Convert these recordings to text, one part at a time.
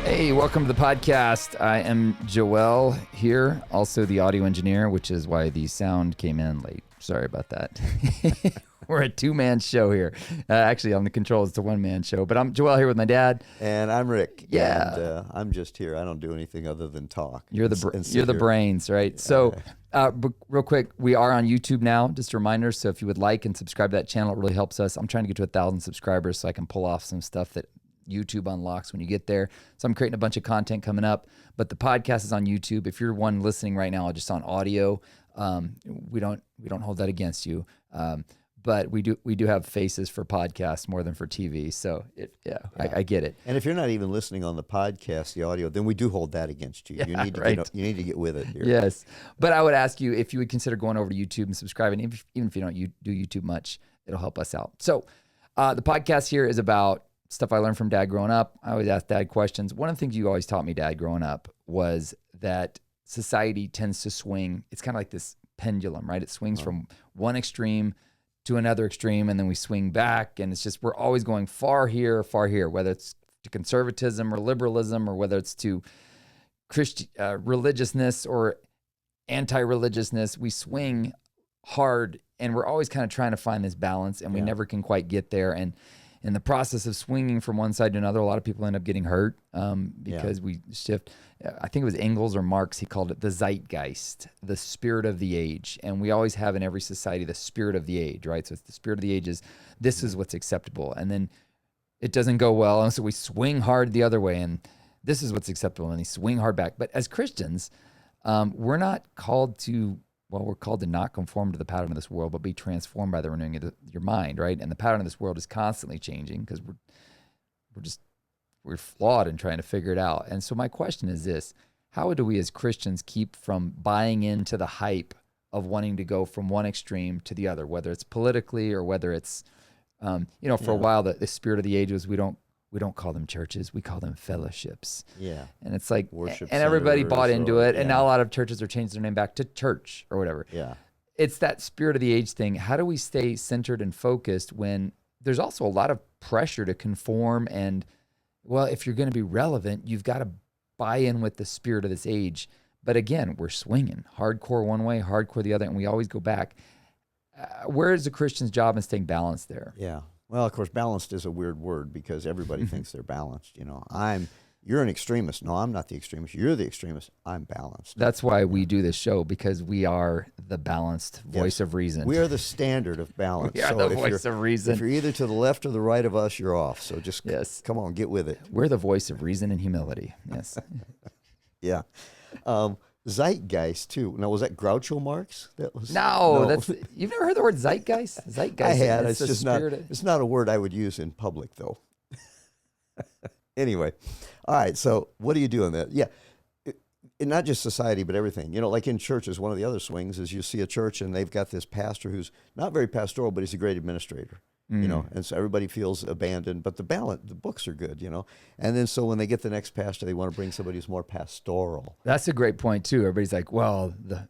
Hey, welcome to the podcast. I am Joel here, also the audio engineer, which is why the sound came in late. Sorry about that. We're a two-man show here. Actually, on the controls, it's a one-man show. But I'm Joel here with my dad. And I'm Rick. Yeah. And I'm just here. I don't do anything other than talk. You're the brains, right? Yeah. So real quick, we are on YouTube now. Just a reminder. So if you would like and subscribe to that channel, it really helps us. I'm trying to get to 1,000 subscribers so I can pull off some stuff that YouTube unlocks when you get there. So I'm creating a bunch of content coming up, but the podcast is on YouTube. If you're one listening right now, just on audio, we don't hold that against you. But we do have faces for podcasts more than for TV. So I get it. And if you're not even listening on the podcast, the audio, then we do hold that against you. Yeah, you need to you need to get with it here. Yes. But I would ask you if you would consider going over to YouTube and subscribing. Even if you don't do YouTube much, it'll help us out. So the podcast here is about stuff I learned from Dad growing up. I always ask Dad questions. One of the things you always taught me, Dad, growing up was that society tends to swing. It's kind of like this pendulum, right? It swings from one extreme to another extreme, and then we swing back. And it's just, we're always going far here, whether it's to conservatism or liberalism, or whether it's to religiousness or anti-religiousness. We swing hard, and we're always kind of trying to find this balance, and we never can quite get there. And in the process of swinging from one side to another, a lot of people end up getting hurt because we shift. I think it was Engels or Marx, he called it the zeitgeist, the spirit of the age. And we always have in every society the spirit of the age, right? So it's the spirit of the age is, this is what's acceptable. And then it doesn't go well, and so we swing hard the other way, and this is what's acceptable, and they swing hard back. But as Christians, we're not called to, we're called to not conform to the pattern of this world, but be transformed by the renewing of your mind, right? And the pattern of this world is constantly changing because we're flawed in trying to figure it out. And so my question is this: how do we as Christians keep from buying into the hype of wanting to go from one extreme to the other, whether it's politically or whether it's, for a while the spirit of the age was we don't call them churches, we call them fellowships. Yeah. And it's like, worship and everybody bought into it. Yeah. And now a lot of churches are changing their name back to church or whatever. Yeah. It's that spirit of the age thing. How do we stay centered and focused when there's also a lot of pressure to conform? And well, if you're going to be relevant, you've got to buy in with the spirit of this age. But again, we're swinging hardcore one way, hardcore the other, and we always go back. Where is the Christian's job in staying balanced there? Yeah. Well, of course, balanced is a weird word because everybody thinks they're balanced. You're an extremist. No, I'm not the extremist. You're the extremist. I'm balanced. That's why we do this show, because we are the balanced voice of reason. We are the standard of balance. We are the voice of reason. If you're either to the left or the right of us, you're off. So just come on, get with it. We're the voice of reason and humility. Yes. Yeah. Zeitgeist too. Now, was that Groucho Marx? That was that's you've never heard the word zeitgeist? Zeitgeist. I had. It's just not. It's not a word I would use in public, though. Anyway, all right. So, what do you do in that? Yeah, not just society, but everything. Like in churches, one of the other swings is you see a church and they've got this pastor who's not very pastoral, but he's a great administrator. And so everybody feels abandoned, but the books are good, And then so when they get the next pastor, they want to bring somebody who's more pastoral. That's a great point too. Everybody's like, well, the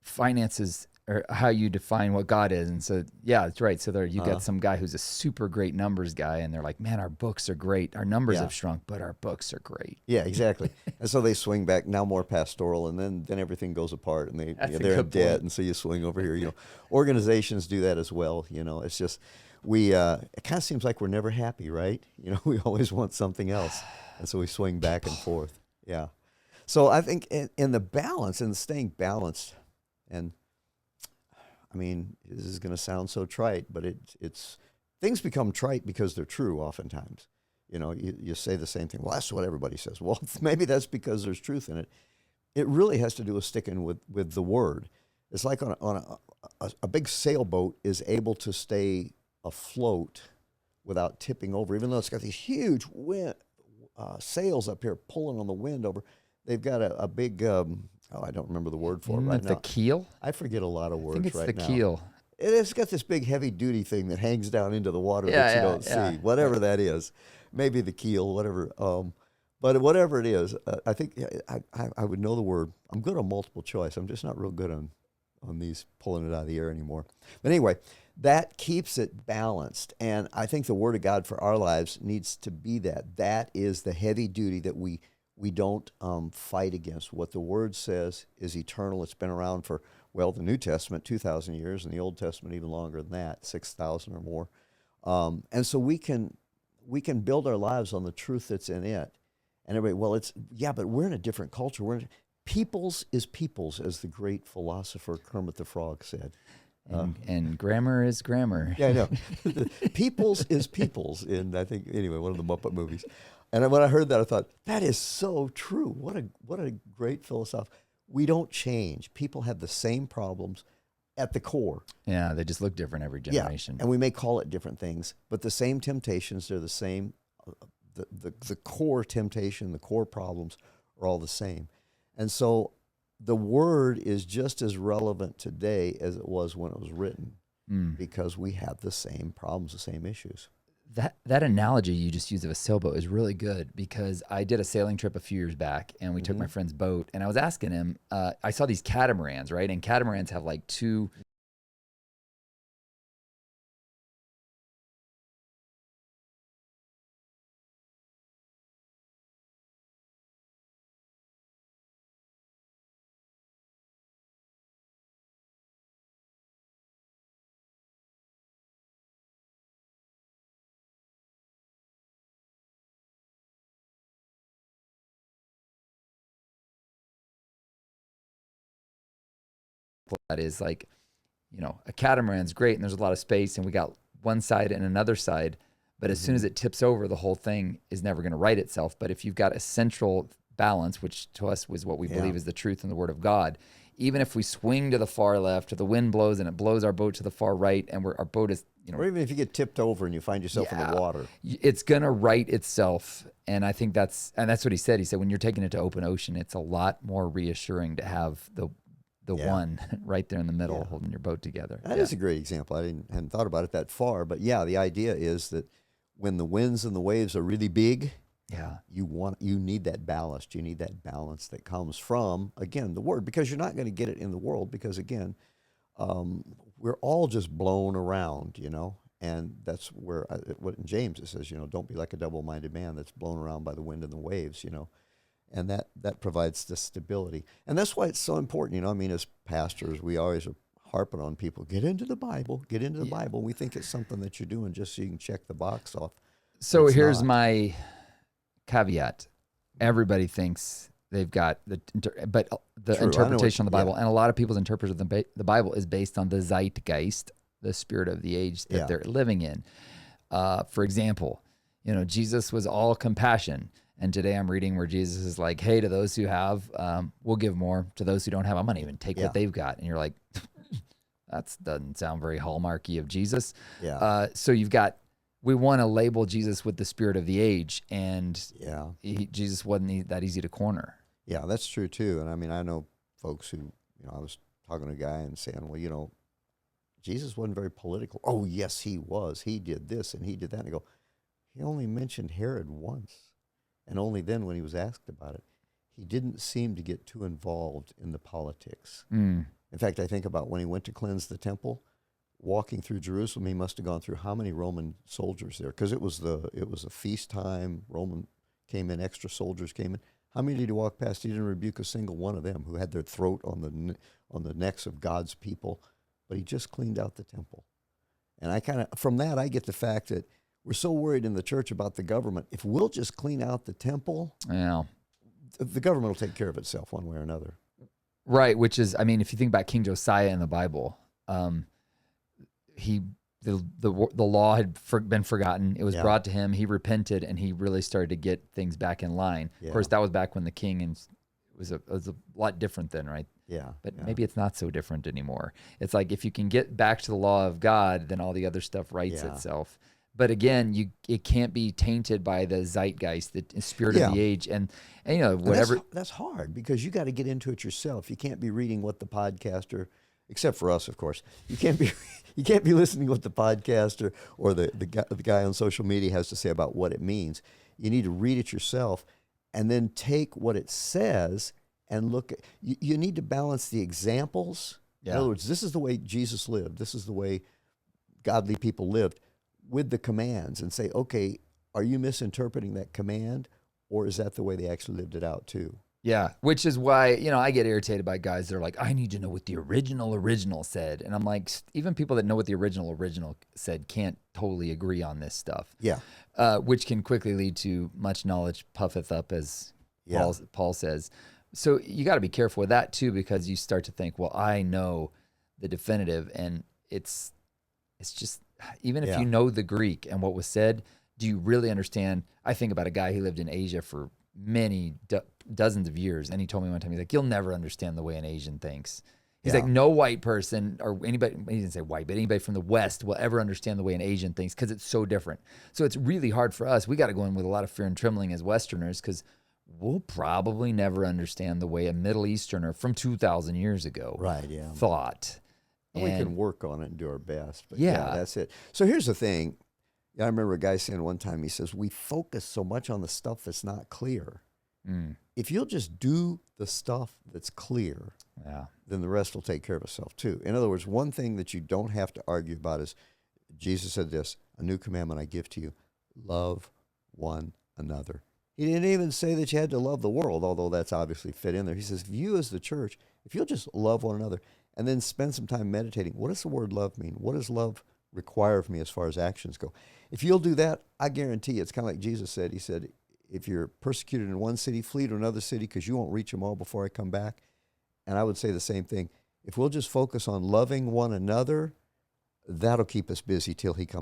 finances are how you define what God is. And so, yeah, that's right. So there you got some guy who's a super great numbers guy, and they're like, man, our books are great. Our numbers have shrunk, but our books are great. Yeah, exactly. And so they swing back, now more pastoral, and then everything goes apart, and they're in debt, and so you swing over here. Organizations do that as well. It's just, it kind of seems like we're never happy, right? We always want something else. And so we swing back and forth. Yeah. So I think in the balance and staying balanced, and I mean, this is going to sound so trite, but it's things become trite because they're true oftentimes. You say the same thing. Well, that's what everybody says. Well, maybe that's because there's truth in it. It really has to do with sticking with the word. It's like on a big sailboat is able to stay afloat without tipping over, even though it's got these huge sails up here pulling on the wind over. They've got a big, I don't remember the word for it right now. The keel? I forget a lot of words right now. I think it's the keel. It's got this big heavy-duty thing that hangs down into the water that you don't see, whatever that is. Maybe the keel, whatever. But whatever it is, I think I would know the word. I'm good on multiple choice. I'm just not real good on these pulling it out of the air anymore. But anyway, that keeps it balanced. And I think the Word of God for our lives needs to be that. That is the heavy duty that we We don't fight against what the Word says is eternal. It's been around for, well, the New Testament, 2,000 years, and the Old Testament even longer than that, 6,000 or more. And so we can build our lives on the truth that's in it. And everybody, well, but we're in a different culture. Peoples is peoples, as the great philosopher Kermit the Frog said. And grammar is grammar. Yeah, I know. Peoples is peoples in, I think, anyway, one of the Muppet movies. And when I heard that, I thought, that is so true. What a great philosophy. We don't change. People have the same problems at the core. Yeah, they just look different every generation. Yeah, and we may call it different things, but the same temptations, they're the same. The core temptation, the core problems are all the same. And so the Word is just as relevant today as it was when it was written, because we have the same problems, the same issues. That analogy you just used of a sailboat is really good, because I did a sailing trip a few years back, and we took my friend's boat, and I was asking him, I saw these catamarans, right? And catamarans have like two... That is like, a catamaran's great, and there's a lot of space, and we got one side and another side, but as soon as it tips over, the whole thing is never going to right itself. But if you've got a central balance, which to us was what we believe is the truth in the Word of God, even if we swing to the far left, or the wind blows and it blows our boat to the far right, and our boat is, or even if you get tipped over and you find yourself in the water, it's going to right itself. And I think that's what he said. He said, when you're taking it to open ocean, it's a lot more reassuring to have the one right there in the middle holding your boat together. That is a great example. I hadn't thought about it that far, but the idea is that when the winds and the waves are really big, you need that ballast. You need that balance that comes from, again, the Word, because you're not going to get it in the world, because again, we're all just blown around, and that's where what in James it says, don't be like a double-minded man that's blown around by the wind and the waves, and that provides the stability. And that's why it's so important, as pastors, we always are harping on people, get into the Bible. We think it's something that you're doing just so you can check the box off. So here's my caveat. Everybody thinks they've got the interpretation of the Bible, and a lot of people's interpretation of the Bible is based on the zeitgeist, the spirit of the age that they're living in. For example, Jesus was all compassion. And today I'm reading where Jesus is like, hey, to those who have, we'll give more. To those who don't have, I'm going to even take what they've got. And you're like, that doesn't sound very hallmarky of Jesus. So we want to label Jesus with the spirit of the age. And Jesus wasn't that easy to corner. Yeah, that's true too. And I know folks who, I was talking to a guy and saying, well, Jesus wasn't very political. Oh, yes, he was. He did this and he did that. And I go, he only mentioned Herod once. And only then when he was asked about it. He didn't seem to get too involved in the politics. In fact, I think about when he went to cleanse the temple, walking through Jerusalem, he must have gone through how many Roman soldiers there? Because it was a feast time. Roman came in, extra soldiers came in. How many did he walk past? He didn't rebuke a single one of them who had their throat on the necks of God's people. But he just cleaned out the temple. And from that, I get the fact that we're so worried in the church about the government. If we'll just clean out the temple, the government will take care of itself one way or another. Right, which is, if you think about King Josiah in the Bible, the law had been forgotten. It was brought to him. He repented, and he really started to get things back in line. Of course, that was back when the king was a lot different then, right? But maybe it's not so different anymore. It's like if you can get back to the law of God, then all the other stuff rights itself. But again, it can't be tainted by the zeitgeist, the spirit of the age, and whatever. That's hard because you got to get into it yourself. You can't be reading what the podcaster, except for us, of course. You can't be listening to what the podcaster or the guy on social media has to say about what it means. You need to read it yourself, and then take what it says and look at. You need to balance the examples. In other words, this is the way Jesus lived. This is the way godly people lived, with the commands, and say, okay, are you misinterpreting that command, or is that the way they actually lived it out too? Yeah, which is why, I get irritated by guys that are like, I need to know what the original said. And I'm like, even people that know what the original said can't totally agree on this stuff. Yeah. Which can quickly lead to much knowledge puffeth up, as Paul says. So you got to be careful with that too, because you start to think, well, I know the definitive, and it's just, even if you know the Greek and what was said, do you really understand? I think about a guy who lived in Asia for many dozens of years, and he told me one time, he's like, you'll never understand the way an Asian thinks. He's like, no white person or anybody, he didn't say white, but anybody from the West will ever understand the way an Asian thinks, because it's so different. So it's really hard for us. We got to go in with a lot of fear and trembling as Westerners, because we'll probably never understand the way a Middle Easterner from 2,000 years ago thought. And we can work on it and do our best. But yeah, that's it. So here's the thing. I remember a guy saying one time, he says, we focus so much on the stuff that's not clear. If you'll just do the stuff that's clear, then the rest will take care of itself too. In other words, one thing that you don't have to argue about is, Jesus said this, a new commandment I give to you, love one another. He didn't even say that you had to love the world, although that's obviously fit in there. He says, you as the church, if you'll just love one another and then spend some time meditating, what does the word love mean? What does love require of me as far as actions go? If you'll do that, I guarantee you, it's kind of like Jesus said. He said, if you're persecuted in one city, flee to another city, because you won't reach them all before I come back. And I would say the same thing. If we'll just focus on loving one another, that'll keep us busy till he comes